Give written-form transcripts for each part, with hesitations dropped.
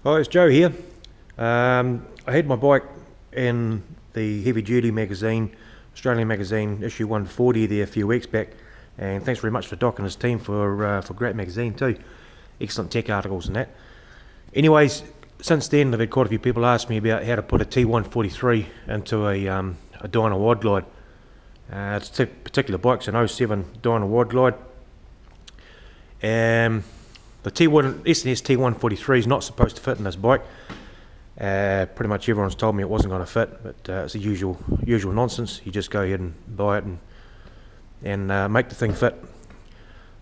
Hi, it's Joe here. I had my bike in the Heavy Duty magazine, Australian magazine, issue 140 there a few weeks back, and thanks very much to Doc and his team for great magazine too. Excellent tech articles and that. Anyways, since then I've had quite a few people ask me about how to put a T143 into a Dyna wide glide. It's a particular bike's an 07 Dyna wide glide. The S&S T143 is not supposed to fit in this bike. Pretty much everyone's told me it wasn't going to fit, but it's the usual nonsense. You just go ahead and buy it and make the thing fit.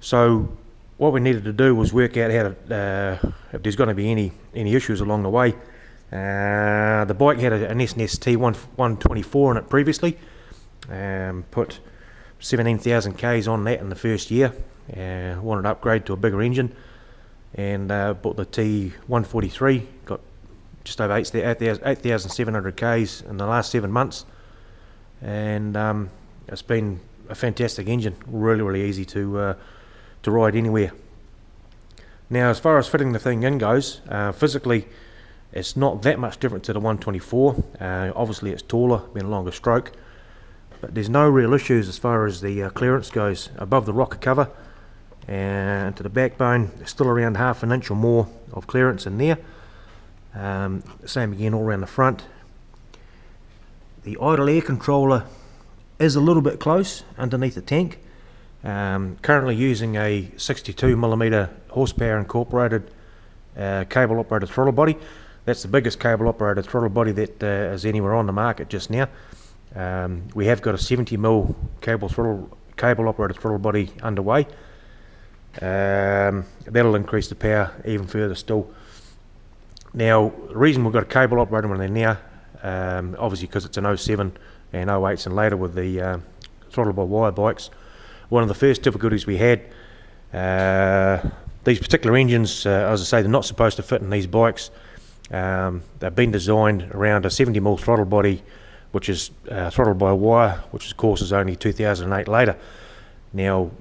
So what we needed to do was work out how to, if there's going to be any issues along the way. The bike had an S&S T143 in it previously. Put 17,000 Ks on that in the first year. Wanted to upgrade to a bigger engine, and bought the T143. Got just over 8,700 Ks in the last 7 months, and it's been a fantastic engine. Really easy to ride anywhere. Now, as far as fitting the thing in goes, physically it's not that much different to the 124. Obviously it's taller, been a longer stroke, but there's no real issues as far as the clearance goes. Above the rocker cover and to the backbone, there's still around ½ an inch or more of clearance in there. Same again all around the front. The idle air controller is a little bit close underneath the tank. Currently using a 62mm horsepower incorporated cable operated throttle body. That's the biggest cable operated throttle body that is anywhere on the market just now. We have got a 70mm cable operated throttle body underway. That'll increase the power even further still. Now, the reason we've got a cable operated one there now, obviously because it's an 07 and 08s and later with the throttle by wire bikes. One of the first difficulties we had, these particular engines, as I say, they're not supposed to fit in these bikes. They've been designed around a 70mm throttle body, which is throttled by wire, which of course is only 2008 later. Now,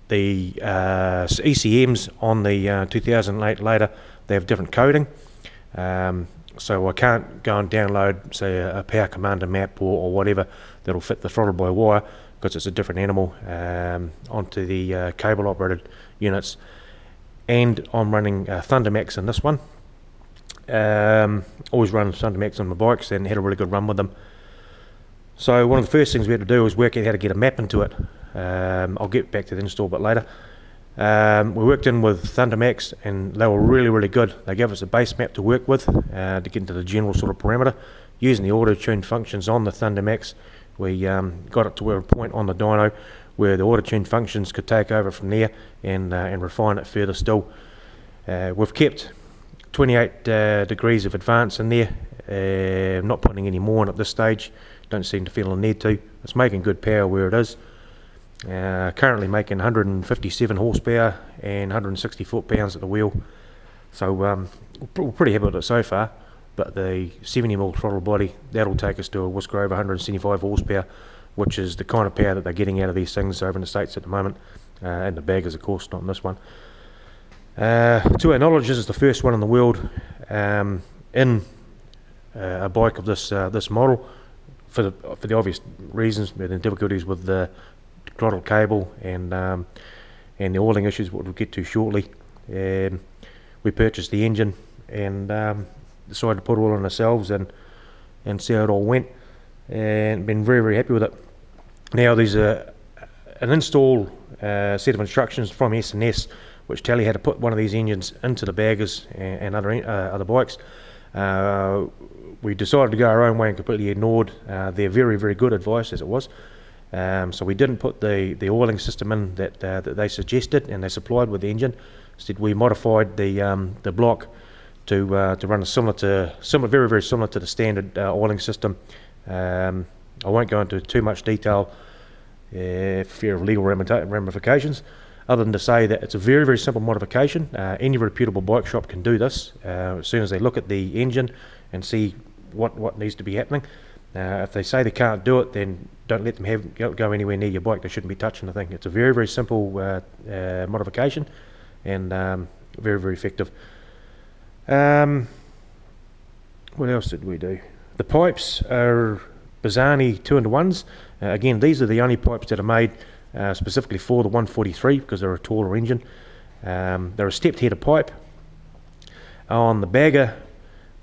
the ECMs on the 2008 later, they have different coding. So I can't go and download, say, a Power Commander map or whatever that'll fit the throttle by wire, because it's a different animal, onto the cable operated units. And I'm running Thundermax in this one. Always run Thundermax on my bikes and had a really good run with them. So one of the first things we had to do was work out how to get a map into it. I'll get back to the install a bit later. We worked in with Thundermax and they were really good. They gave us a base map to work with to get into the general sort of parameter. Using the auto-tune functions on the Thundermax, we got it to a point on the dyno where the auto-tune functions could take over from there and refine it further still. We've kept 28 degrees of advance in there, not putting any more in at this stage. Don't seem to feel a need to. It's making good power where it is. Currently making 157 horsepower and 160 foot-pounds at the wheel. So we're pretty happy with it so far. But the 70mm throttle body, that'll take us to a whisker over 175 horsepower, which is the kind of power that they're getting out of these things over in the States at the moment. And the baggers, of course, not in this one. To our knowledge, this is the first one in the world in a bike of this model, for the obvious reasons, the difficulties with the throttle cable and the oiling issues, what we'll get to shortly. We purchased the engine and decided to put it all on ourselves and see how it all went, and been very happy with it. Now there's an install set of instructions from S&S which tell you how to put one of these engines into the baggers and other bikes. We decided to go our own way and completely ignored their very good advice as it was. So we didn't put the oiling system in that they suggested and they supplied with the engine. Instead, we modified the block to run very similar to the standard oiling system. I won't go into too much detail for fear of legal ramifications, other than to say that it's a very simple modification. Any reputable bike shop can do this as soon as they look at the engine and see what needs to be happening. If they say they can't do it, then don't let them go anywhere near your bike. They shouldn't be touching the thing. It's a very simple modification and very effective. What else did we do? The pipes are Bazzani 2-in-1s. Again, these are the only pipes that are made specifically for the 143 because they're a taller engine. They're a stepped header pipe. On the bagger,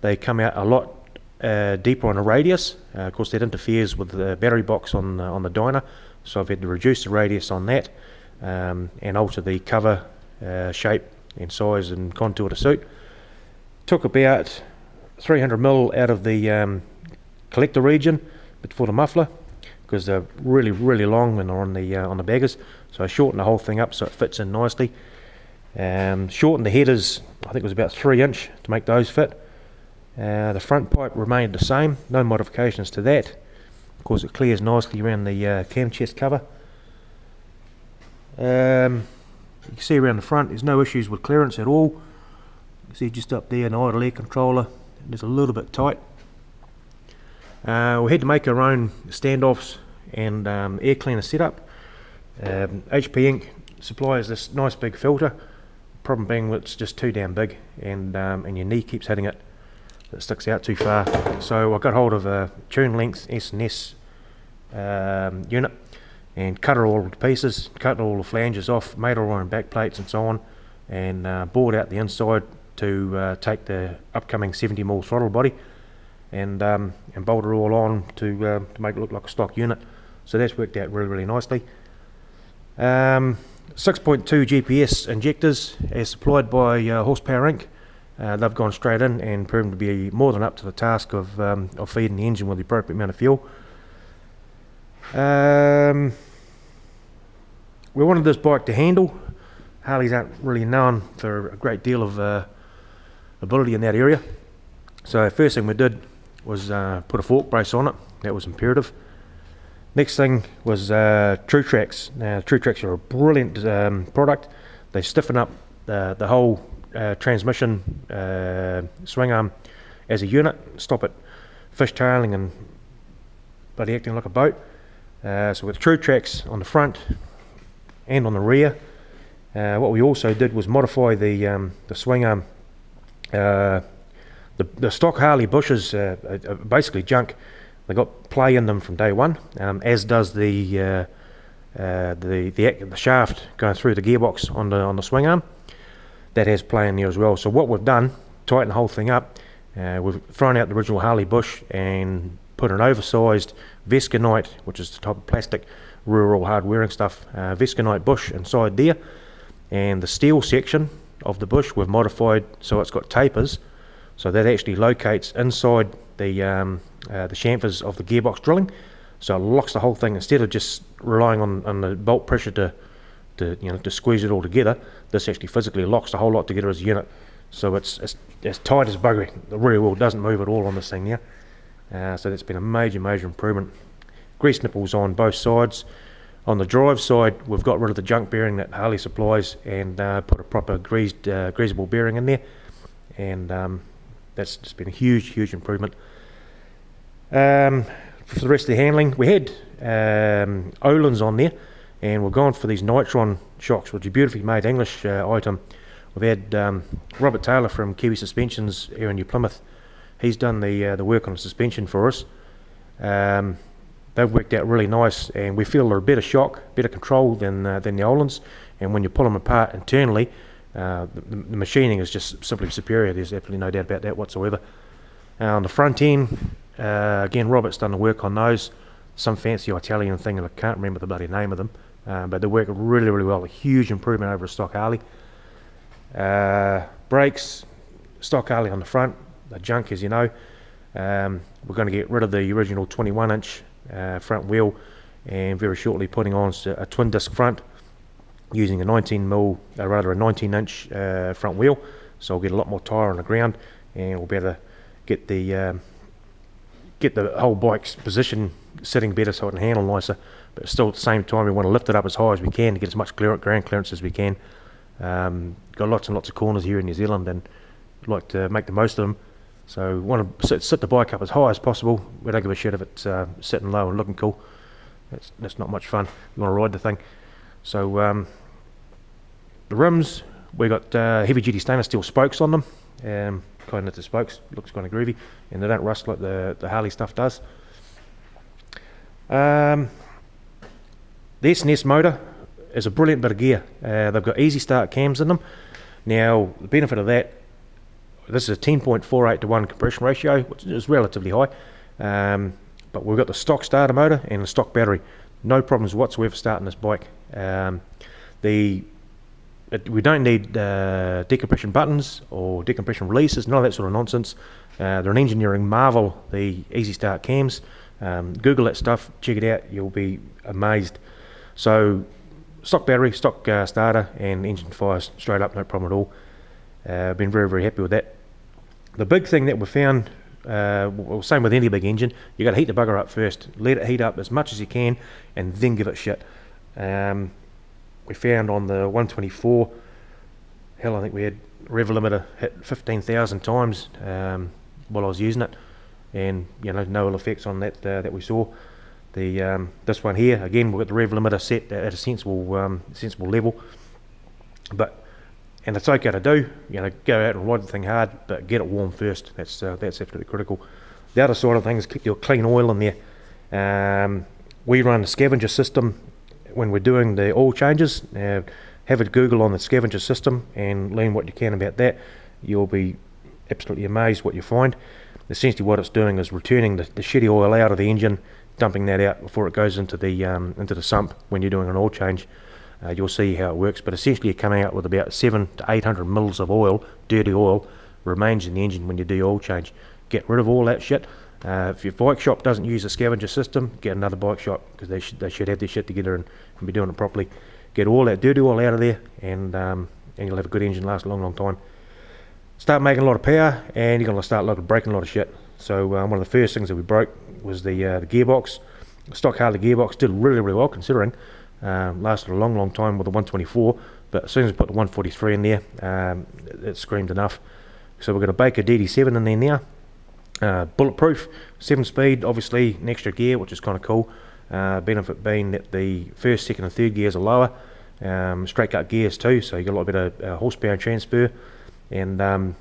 they come out a lot deeper on the radius. Of course, that interferes with the battery box on the dyno, so I've had to reduce the radius on that and alter the cover shape and size and contour to suit. Took about 300mm out of the collector region for the muffler because they're really long when they're on the baggers, so I shortened the whole thing up so it fits in nicely. Shortened the headers, I think it was about 3" to make those fit. The front pipe remained the same, no modifications to that. Of course, it clears nicely around the cam chest cover. You can see around the front there's no issues with clearance at all. You can see just up there an idle air controller, just a little bit tight. We had to make our own standoffs and air cleaner setup. HP Inc supplies this nice big filter. Problem being that it's just too damn big, and your knee keeps hitting it. It sticks out too far. So I got hold of a tune length S&S unit and cut it all to pieces, cut all the flanges off, made all our own back plates and so on, and bored out the inside to take the upcoming 70mm throttle body and bolt it all on to make it look like a stock unit. So that's worked out really nicely. 6.2 GPS injectors as supplied by Horsepower Inc. They've gone straight in and proven to be more than up to the task of feeding the engine with the appropriate amount of fuel. We wanted this bike to handle. Harleys aren't really known for a great deal of ability in that area. So first thing we did was put a fork brace on it. That was imperative. Next thing was True Tracks. Now, True Tracks are a brilliant product. They stiffen up the whole transmission swing arm as a unit, stop it fishtailing and bloody acting like a boat. So with True Tracks on the front and on the rear, what we also did was modify the swing arm. The stock Harley bushes are basically junk. They got play in them from day one, as does the shaft going through the gearbox on the swing arm. That has play in there as well. So what we've done, tighten the whole thing up, we've thrown out the original Harley bush and put an oversized Vesconite, which is the type of plastic rural hard wearing stuff, Vesconite bush inside there, and the steel section of the bush we've modified so it's got tapers, so that actually locates inside the chamfers of the gearbox drilling, so it locks the whole thing. Instead of just relying on the bolt pressure to squeeze it all together, this actually physically locks the whole lot together as a unit, so it's as tight as buggery. The rear wheel doesn't move at all on this thing now. So that's been a major improvement. Grease nipples on both sides. On the drive side, we've got rid of the junk bearing that Harley supplies and put a proper greasable bearing in there, and that's just been a huge improvement. For the rest of the handling, we had Ohlins on there, and we've gone for these Nitron shocks, which are beautifully made English item. We've had Robert Taylor from Kiwi Suspensions here in New Plymouth. He's done the work on the suspension for us. They've worked out really nice, and we feel they're a better shock, better control than the Ohlins. And when you pull them apart internally, the machining is just simply superior. There's absolutely no doubt about that whatsoever. On the front end, again, Robert's done the work on those. Some fancy Italian thing, and I can't remember the bloody name of them, but they work really well. A huge improvement over a stock Harley. Brakes, stock Harley on the front, the junk, as you know. We're going to get rid of the original 21-inch front wheel, and very shortly putting on a twin disc front using a 19-inch front wheel. So we'll get a lot more tyre on the ground, and we'll be able to get the whole bike's position sitting better so it can handle nicer. But still, at the same time, we want to lift it up as high as we can to get as much ground clearance as we can. Got lots and lots of corners here in New Zealand, and we'd like to make the most of them. So we want to sit the bike up as high as possible. We don't give a shit if it's sitting low and looking cool. That's not much fun. You want to ride the thing. So the rims, We got heavy duty stainless steel spokes on them, kind of the spokes, looks kind of groovy, and they don't rust like the Harley stuff does. The S&S motor is a brilliant bit of gear. They've got easy start cams in them. Now the benefit of that, this is a 10.48 to 1 compression ratio, which is relatively high, but we've got the stock starter motor and the stock battery. No problems whatsoever starting this bike. We don't need decompression buttons or decompression releases, none of that sort of nonsense. They're an engineering marvel, the easy start cams. Google that stuff, check it out, you'll be amazed. So stock battery, stock starter, and engine fires straight up, no problem at all. Been very, very happy with that. The big thing that we found, well, same with any big engine, you got to heat the bugger up first, let it heat up as much as you can, and then give it shit. We found on the 124, hell, I think we had rev limiter hit 15,000 times while I was using it, and you know, no ill effects on that that we saw. The this one here, again, we've got the rev limiter set at a sensible level, and it's okay to do, you know, go out and ride the thing hard, but get it warm first. That's absolutely critical. The other side of things, keep your clean oil in there. We run the scavenger system when we're doing the oil changes. Have a Google on the scavenger system and learn what you can about that. You'll be absolutely amazed what you find. Essentially what it's doing is returning the shitty oil out of the engine, dumping that out before it goes into the sump when you're doing an oil change. You'll see how it works, but essentially you're coming out with about 700 to 800 mils of oil, dirty oil, remains in the engine when you do your oil change. Get rid of all that shit. If your bike shop doesn't use a scavenger system, get another bike shop, because they should have their shit together and be doing it properly. Get all that dirty oil out of there, and you'll have a good engine last a long, long time. Start making a lot of power, and you're going to start breaking a lot of shit. So one of the first things that we broke was the gearbox. The stock Harley gearbox did really, really well considering. Lasted a long, long time with the 124, but as soon as we put the 143 in there, it screamed enough. So we've got a Baker DD7 in there now. Bulletproof, 7-speed, obviously an extra gear, which is kind of cool. Benefit being that the first, second and third gears are lower. Straight cut gears too, so you get a lot better horsepower transfer, and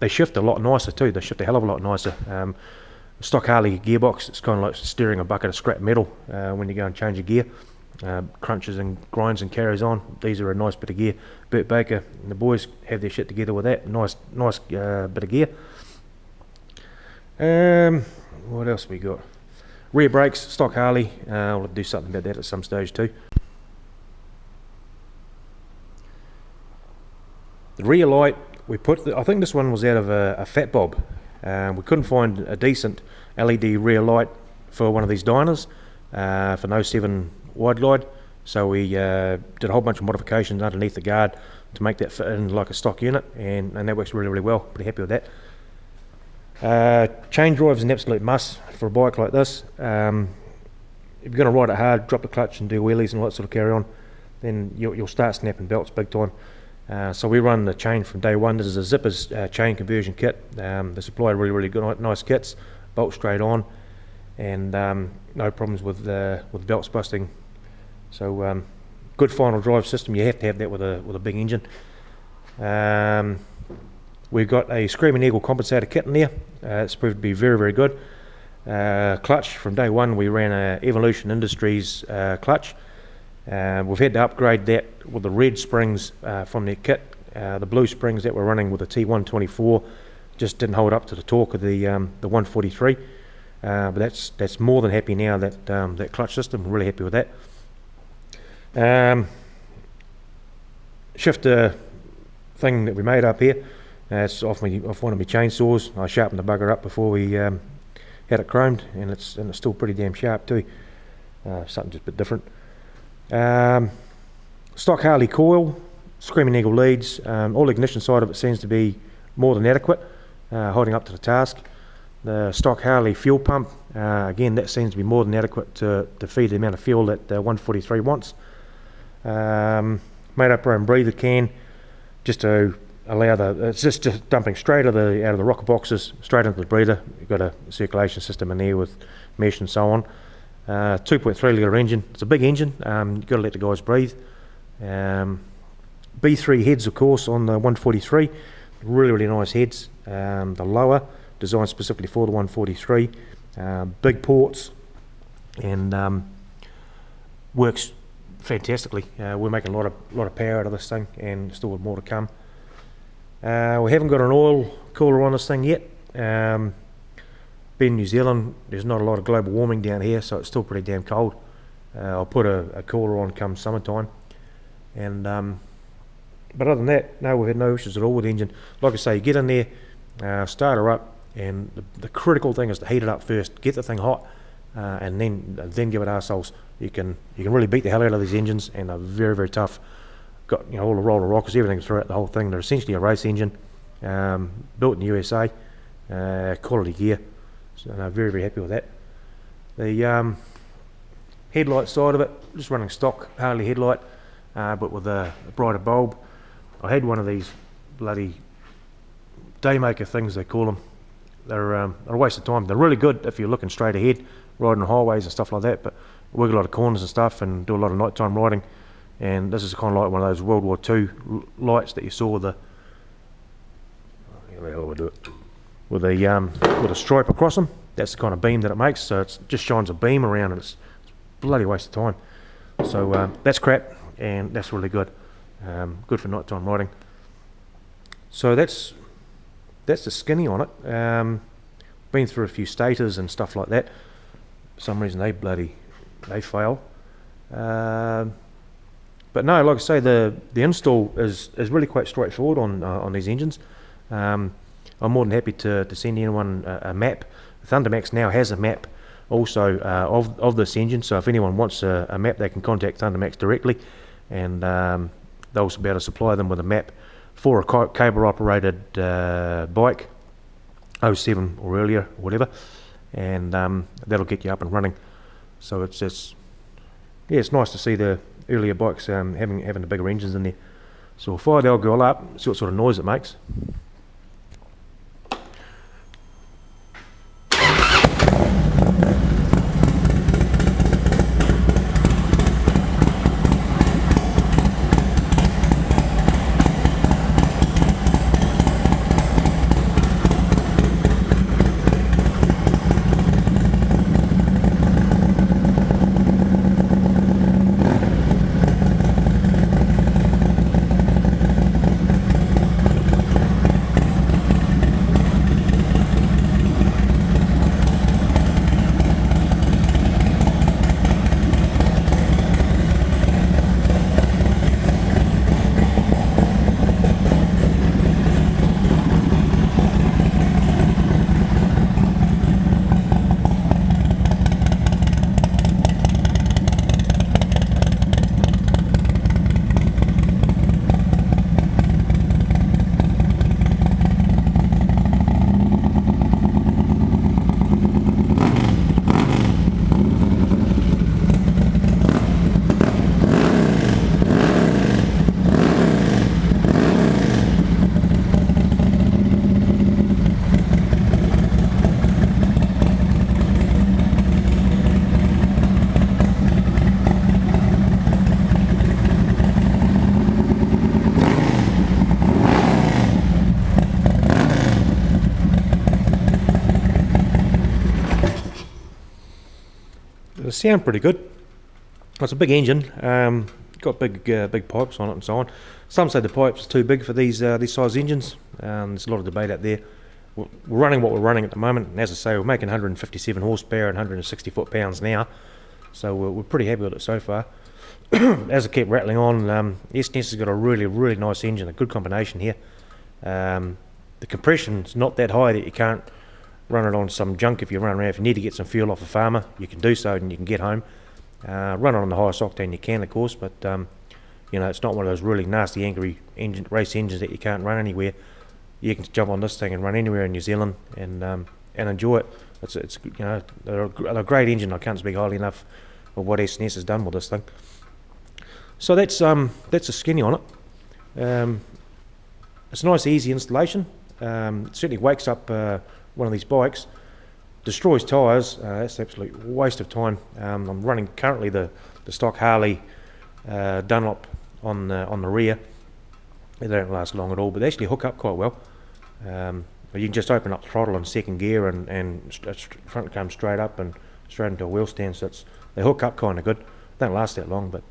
they shift a lot nicer too. They shift a hell of a lot nicer. Stock Harley gearbox, it's kind of like steering a bucket of scrap metal when you go and change a gear. Crunches and grinds and carries on. These are a nice bit of gear. Burt Baker and the boys have their shit together with that. Nice bit of gear. What else we got? Rear brakes, stock Harley. I'll do something about that at some stage too. The rear light, we put, I think this one was out of a Fat Bob. We couldn't find a decent LED rear light for one of these diners for an 07 wide glide, so we did a whole bunch of modifications underneath the guard to make that fit in like a stock unit, and that works really, really well. Pretty happy with that. Chain drive is an absolute must for a bike like this. If you're going to ride it hard, drop the clutch and do wheelies and all that sort of carry on, then you'll start snapping belts big time. So we run the chain from day one. This is a Zippers chain conversion kit. They supply really, really good, nice kits, bolt straight on, and no problems with belts busting. So good final drive system. You have to have that with a big engine. We've got a Screaming Eagle compensator kit in there. It's proved to be very, very good. Clutch from day one, we ran a Evolution Industries clutch. We've had to upgrade that with the red springs from their kit. The blue springs that we're running with the T124 just didn't hold up to the torque of the 143. But that's more than happy now, that clutch system. Really happy with that. Shifter thing that we made up here. It's off one of my chainsaws. I sharpened the bugger up before we had it chromed, and it's still pretty damn sharp too. Something just a bit different. Stock Harley coil, Screaming Eagle leads. All the ignition side of it seems to be more than adequate, holding up to the task. The stock Harley fuel pump, again, that seems to be more than adequate to feed the amount of fuel that the 143 wants. Made up our own breather can, just to allow it's just dumping straight out of the rocker boxes straight into the breather. You've got a circulation system in there with mesh and so on. 2.3 litre engine. It's a big engine. You've got to let the guys breathe. B3 heads, of course, on the 143. Really nice heads. The lower, designed specifically for the 143. Big ports, and works fantastically. We're making a lot of power out of this thing, and still with more to come. We haven't got an oil cooler on this thing yet. Being New Zealand, there's not a lot of global warming down here, so it's still pretty damn cold. I'll put a cooler on come summertime, and but other than that, no, we've had no issues at all with the engine. Like I say, you get in there, start her up, and the critical thing is to heat it up first, get the thing hot, and then give it arseholes. You can really beat the hell out of these engines, and they're very tough. Got all the roller rockers, everything throughout the whole thing. They're essentially a race engine, built in the USA, quality gear. So I'm very happy with that. The headlight side of it, just running stock Harley headlight, but with a brighter bulb. I had one of these bloody daymaker things, they call them. They're a waste of time. They're really good if you're looking straight ahead, riding on highways and stuff like that, but we work a lot of corners and stuff and do a lot of nighttime riding, and this is kind of like one of those World War II lights that you saw with with a stripe across them. That's the kind of beam that it makes, so it just shines a beam around, and it's a bloody waste of time. So that's crap, and that's really good. Good for nighttime riding. So that's the skinny on it. Been through a few stators and stuff like that. For some reason they fail. But no, like I say, the install is really quite straightforward on these engines. I'm more than happy to send anyone a map. Thundermax now has a map also of this engine, so if anyone wants a map, they can contact Thundermax directly, and they'll also be able to supply them with a map for a cable operated bike, 07 or earlier, or whatever, and that'll get you up and running. So it's nice to see the earlier bikes having the bigger engines in there. So we'll fire the old girl up, see what sort of noise it makes. They sound pretty good. It's a big engine, got big pipes on it and so on. Some say the pipes are too big for these size engines. There's a lot of debate out there. We're running what we're running at the moment, and as I say, we're making 157 horsepower and 160 foot-pounds now, so we're pretty happy with it so far. As I keep rattling on, S&S has got a really nice engine, a good combination here. The compression's not that high that you can't run it on some junk. If you run around, if you need to get some fuel off a farmer, you can do so and you can get home. Run it on the highest octane you can, of course, but you know, it's not one of those really nasty, angry race engines that you can't run anywhere. You can jump on this thing and run anywhere in New Zealand and enjoy it. It's you know, they're a great engine. I can't speak highly enough of what S&S has done with this thing. So that's a skinny on it. It's a nice, easy installation. It certainly wakes up one of these bikes. Destroys tyres. That's an absolute waste of time. I'm running currently the stock Harley Dunlop on the rear, They don't last long at all, but they actually hook up quite well. You can just open up throttle in second gear and front comes straight up and straight into a wheel stand, so they hook up kind of good. Don't last that long, but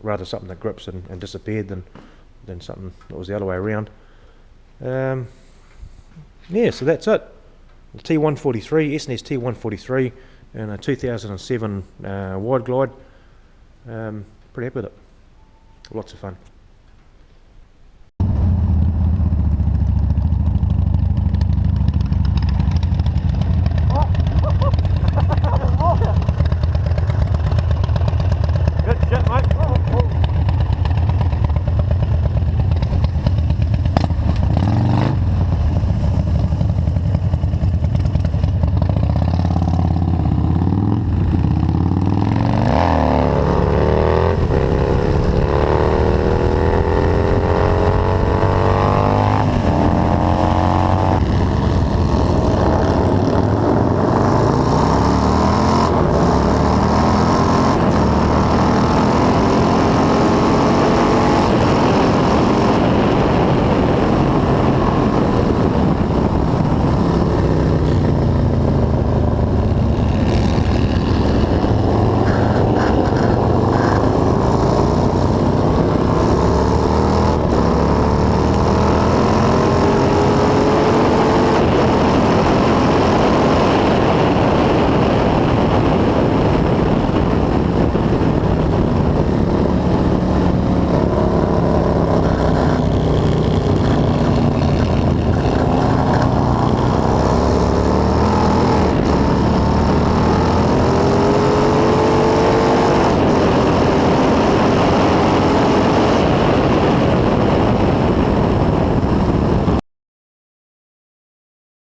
rather something that grips and disappeared than something that was the other way around. Yeah, so that's it. The T143, S&S T143, and a 2007 wide glide. Pretty happy with it. Lots of fun.